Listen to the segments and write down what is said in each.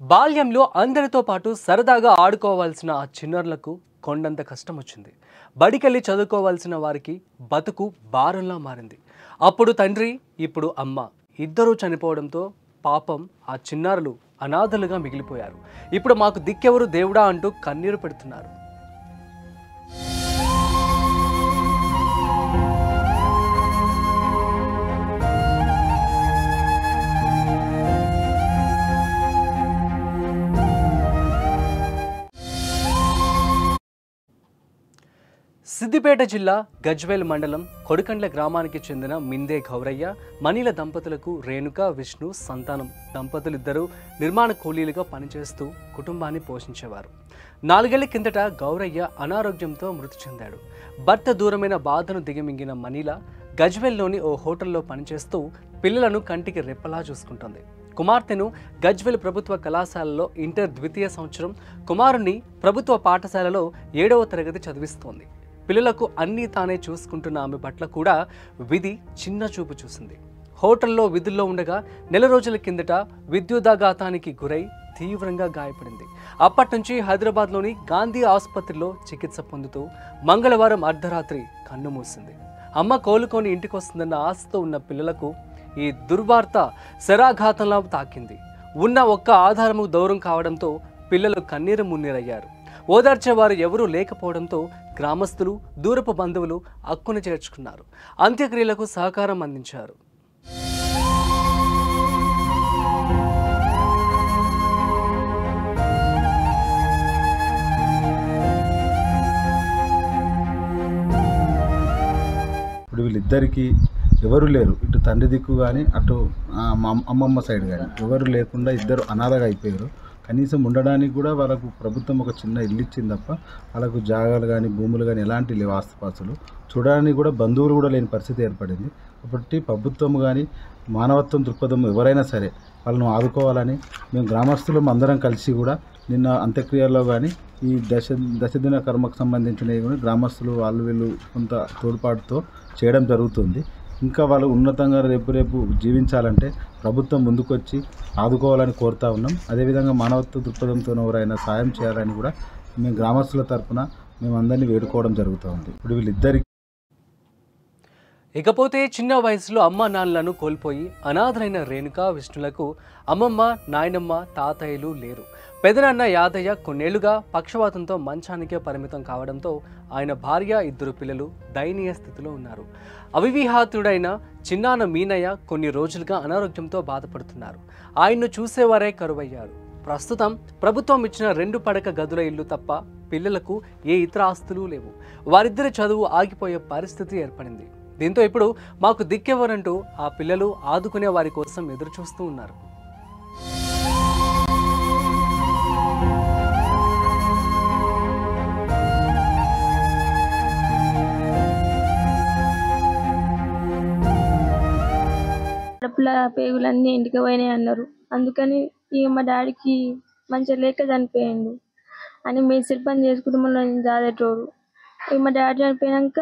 బాల్యంలో అందరితో పాటు సరదాగా ఆడుకోవాల్సిన ఆ చిన్నారులకు కొండంత కష్టం వచ్చింది. బడికెళ్ళి చదువుకోవాల్సిన వారికి బతుకు భారంలా మారింది. అప్పుడు తండ్రి, ఇప్పుడు అమ్మ ఇద్దరూ చనిపోవడంతో పాపం ఆ చిన్నారులు అనాథలుగా మిగిలిపోయారు. ఇప్పుడు మాకు దిక్కెవరు దేవుడా అంటూ కన్నీరు పెడుతున్నారు. సిద్దిపేట జిల్లా గజ్వేల్ మండలం కొడికండ్ల గ్రామానికి చెందిన మిందే గౌరయ్య, మణిల దంపతులకు రేణుక, విష్ణు సంతానం. దంపతులిద్దరూ నిర్మాణ కూలీలుగా పనిచేస్తూ కుటుంబాన్ని పోషించేవారు. 4 ఏళ్ల కిందట గౌరయ్య అనారోగ్యంతో మృతి చెందాడు. భర్త దూరమైన బాధను దిగమింగిన మణిల గజ్వేల్లోని ఓ హోటల్లో పనిచేస్తూ పిల్లలను కంటికి రెప్పలా చూసుకుంటుంది. కుమార్తెను గజ్వేల్ ప్రభుత్వ కళాశాలలో ఇంటర్ ద్వితీయ సంవత్సరం, కుమారుణ్ణి ప్రభుత్వ పాఠశాలలో 7వ తరగతి చదివిస్తోంది. పిల్లలకు అన్నీ తానే చూసుకుంటున్న ఆమె పట్ల కూడా విధి చిన్న చూపు చూసింది. హోటల్లో విధుల్లో ఉండగా నెల రోజుల కిందట విద్యుదాఘాతానికి గురై తీవ్రంగా గాయపడింది. అప్పటి నుంచి హైదరాబాద్లోని గాంధీ ఆసుపత్రిలో చికిత్స పొందుతూ మంగళవారం అర్ధరాత్రి కన్నుమూసింది. అమ్మ కోలుకొని ఇంటికొస్తుందన్న ఆశతో ఉన్న పిల్లలకు ఈ దుర్వార్త శరాఘాతంలా తాకింది. ఉన్న ఒక్క ఆధారము దూరం కావడంతో పిల్లలు కన్నీరు మున్నీరయ్యారు. ఓదార్చేవారు ఎవరూ లేకపోవడంతో గ్రామస్తులు, దూరపు బంధువులు అక్కున చేర్చుకున్నారు. అంత్యక్రియలకు సహకారం అందించారు. ఇప్పుడు వీళ్ళిద్దరికీ ఎవరు లేరు. ఇటు తండ్రి దిక్కు కానీ అటు అమ్మమ్మ సైడ్ కానీ ఎవరు లేకుండా ఇద్దరు అనాథగా అయిపోయారు. కనీసం ఉండడానికి కూడా వాళ్ళకు ప్రభుత్వం ఒక చిన్న ఇల్లు ఇచ్చింది తప్ప వాళ్ళకు జాగాలు కానీ భూములు కానీ ఎలాంటి లేవు, ఆస్తుపాస్తులు చూడడానికి కూడా బంధువులు కూడా లేని పరిస్థితి ఏర్పడింది. కాబట్టి ప్రభుత్వం కానీ మానవత్వం దృక్పథం ఎవరైనా సరే వాళ్ళను ఆదుకోవాలని మేము గ్రామస్తులం అందరం కలిసి కూడా నిన్న అంత్యక్రియల్లో కానీ ఈ దశదిన కర్మకు సంబంధించినవి కూడా గ్రామస్తులు వాళ్ళు వీళ్ళు కొంత తోడ్పాటుతో చేయడం జరుగుతుంది. ఇంకా వాళ్ళు ఉన్నతంగా రేపు జీవించాలంటే ప్రభుత్వం ముందుకొచ్చి ఆదుకోవాలని కోరుతా ఉన్నాం. అదేవిధంగా మానవత్వ దృక్పథంతో ఎవరైనా సాయం చేయాలని కూడా మేము గ్రామస్తుల తరఫున మేము అందరినీ వేడుకోవడం జరుగుతూ ఉంది. ఇప్పుడు వీళ్ళిద్దరికి ఇకపోతే చిన్న వయసులో అమ్మ నాన్నలను కోల్పోయి అనాథరైన రేణుక, విష్ణులకు అమ్మమ్మ, నాయనమ్మ, తాతయ్యలు లేరు. పెదనాన్న యాదయ్య కొన్నేళ్లుగా పక్షవాతంతో మంచానికే పరిమితం కావడంతో ఆయన భార్య, 2 పిల్లలు దయనీయ స్థితిలో ఉన్నారు. అవివాహితుడైన చిన్నాన్న మీనయ్య కొన్ని రోజులుగా అనారోగ్యంతో బాధపడుతున్నారు. ఆయన్ను చూసేవారే కరువయ్యారు. ప్రస్తుతం ప్రభుత్వం ఇచ్చిన 2 పడక గదుల ఇల్లు తప్ప పిల్లలకు ఏ ఇతర ఆస్తులు లేవు. వారిద్దరి చదువు ఆగిపోయే పరిస్థితి ఏర్పడింది. దీంతో ఇప్పుడు మాకు దిక్కెవరంటూ ఆ పిల్లలు ఆదుకునే వారి కోసం ఎదురు చూస్తూ ఉన్నారు. పేగులన్నీ ఇంటికి పోయినాయి అన్నారు. అందుకని ఇక మా డాడీకి మంచిగా లేక చనిపోయిండు అని మేస్త్రి పని చేసుకుంటూ మళ్ళీ జాదేటోడు. ఇక మా డాడీ చనిపోయాక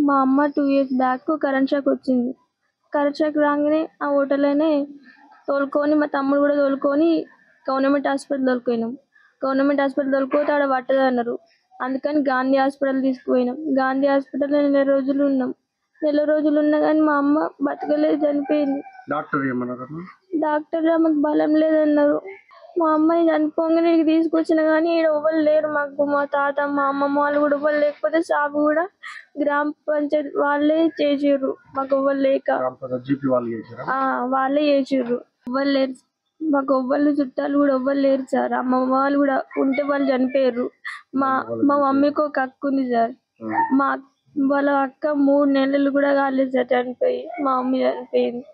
మా అమ్మ 2 years బ్యాక్ కరెంట్ షాక్ వచ్చింది. కరెంట్ షాక్ రాగానే ఆ హోటల్లోనే తోలుకొని మా తమ్ముడు కూడా తోలుకొని గవర్నమెంట్ హాస్పిటల్ తోలుకుపోయినాం. గవర్నమెంట్ హాస్పిటల్ తోలుకోతే ఆడ పట్టదు అన్నారు. అందుకని గాంధీ హాస్పిటల్ తీసుకుపోయినాం. గాంధీ హాస్పిటల్లో 1 నెల రోజులు ఉన్నాం. 1 నెల రోజులు ఉన్నా కానీ మా అమ్మ బతకలేదు, చనిపోయింది. డాక్టర్ ఆమెకు బలం లేదన్నారు. మా అమ్మని చనిపోగానే తీసుకొచ్చిన కానీ ఇక్కడ ఎవ్వరు లేరు మాకు. మా తాత, మా అమ్మమ్మ వాళ్ళు కూడా ఎవ్వరు లేకపోతే షాపు కూడా గ్రామ పంచాయతీ వాళ్ళే చేసిర్రు. మాకు ఎవ్వరు లేక వాళ్ళే చేసిర్రు. ఎవ్వరు లేరు మాకు, ఎవ్వరు చుట్టాలు కూడా ఎవ్వరు లేరు సార్. అమ్మమ్మ వాళ్ళు కూడా ఉంటే వాళ్ళు చనిపోయారు. మా మమ్మీకి ఒక అక్క ఉంది సార్. వాళ్ళ అక్క 3 నెలలు కూడా కాలేదు సార్ చనిపోయి. మా మమ్మీ చనిపోయింది.